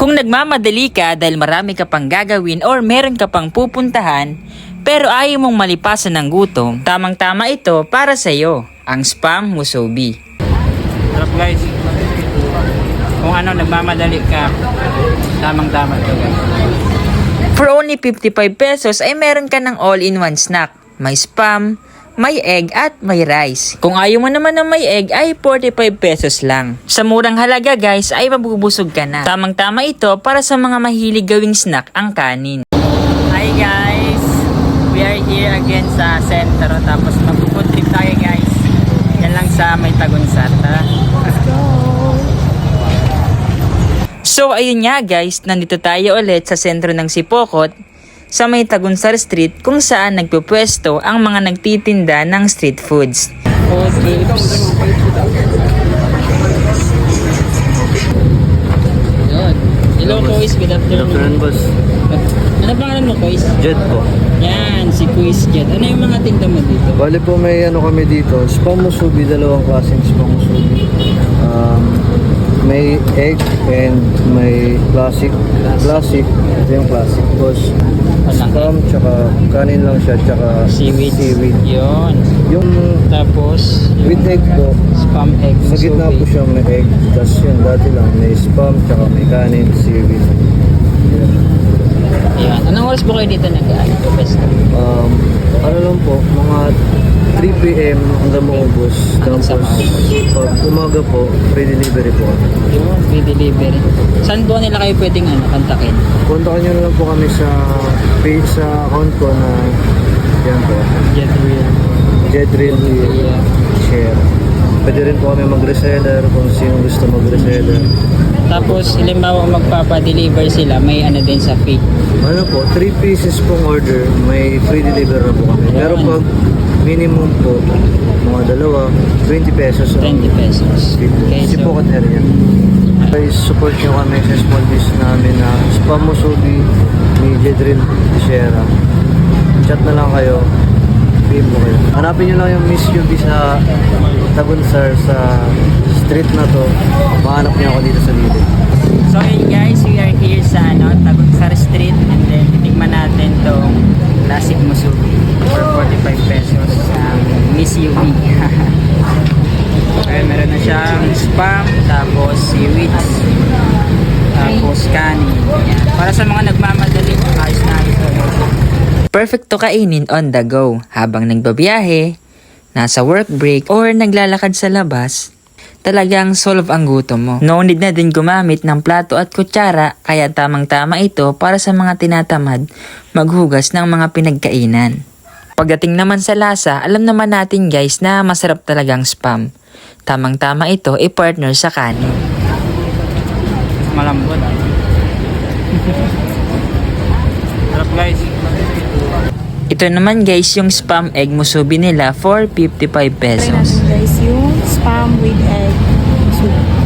Kung nagmamadali ka dahil marami ka pang gagawin or meron ka pang pupuntahan, pero ayaw mong malipasan ng gutom, tamang-tama ito para sa iyo, ang Spam Musubi. Sarap guys. Kung ano nagmamadali ka, tamang-tama ito guys. For only 55 pesos ay meron ka ng all-in-one snack. May spam, may egg at may rice. Kung ayaw mo naman ng may egg ay 45 pesos lang. Sa murang halaga guys ay mabubusog ka na. Tamang-tama ito para sa mga mahilig gawing snack ang kanin. Hi guys! We are here again sa sentro. Tapos mag-food trip tayo guys. Yan lang sa may Tagunsat. Let's go! So ayun nga guys, nandito tayo ulit sa sentro ng Sipokot sa may Tagunsar Street kung saan nagpupwesto ang mga nagtitinda ng street foods. Food trips. Yun. Hello Kois, good afternoon. boss. Ano pangalan mo Kois? Jet po. Yan, si Quiz Jet. Ano yung mga tinda mo dito? Bali po may ano kami dito, Spam Musubi, dalawang klaseng Spam Musubi. May egg and may classic. Classic, ito yung classic. Tapos Spam, tsaka kanin lang siya, tsaka Seaweed. Yun. Yung Tapos, with egg po, spam egg. sa gitna po siya may egg. Tapos yun, dati lang may Spam, tsaka may kanin, seaweed. Ayan. Anong oras po kayo dito nag-pwesto? Ano lang po, mga 3 p.m. hanggang maubos. Tapos, pag umaga po, free delivery po kami. Yun, free delivery. Saan po nila kayo pwedeng kontakin? Kontakin nyo na lang po kami sa page, sa account ko na yan po, Jetwheel. Jedrill Yeah. Share. Pwede rin po kami mag-reseller kung sino gusto mag-reseller. Tapos, halimbawa magpapa-deliver sila, may ano din sa fee. Ano po, 3 pieces pong order, may free delivery na po kami. Pero pag minimum po, mga dalawa, 20 pesos. 20 pesos. Okay, Si so, Pocket area. Guys, support nyo kami sa small business namin na Spam Musubi ni Jedrill Teixeira. Chat na lang kayo. PM mo kayo. Hanapin nyo lang yung Miss Yubi sa Tagunsar sa street na to. Mahanap nyo ako dito sa gilid. so hey guys, we are here sa Tagunsar Street and then titigman natin tong classic musubi for 45 pesos. Miss UV. Ayun, meron na siyang spam, tapos seaweeds, tapos kanin. Yan. Para sa mga nagmamadali, ayos na ito. Perfect to kainin on the go habang nagbabiyahe, nasa work break or naglalakad sa labas. Talagang solve ang gutom mo. No need na din gumamit ng plato at kutsara kaya tamang-tama ito para sa mga tinatamad maghugas ng mga pinagkainan. Pagdating naman sa lasa, alam naman natin guys na masarap talagang spam. Tamang-tama ito i-partner sa kanin. Malambot. Sarap guys. Ito naman guys yung spam egg musubi nila for 55 Try pesos. natin guys yung spam with egg soup.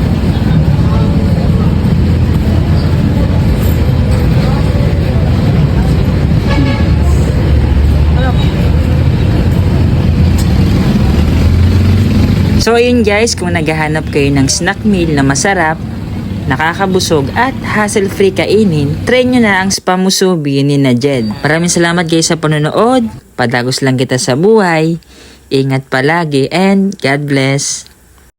So ayun guys, kung naghahanap kayo ng snack meal na masarap, nakakabusog at hassle-free kainin, try nyo na ang Spam Musubi ni Jed. Maraming salamat guys sa panonood. Padagos lang kita sa buhay. Ingat palagi and God bless.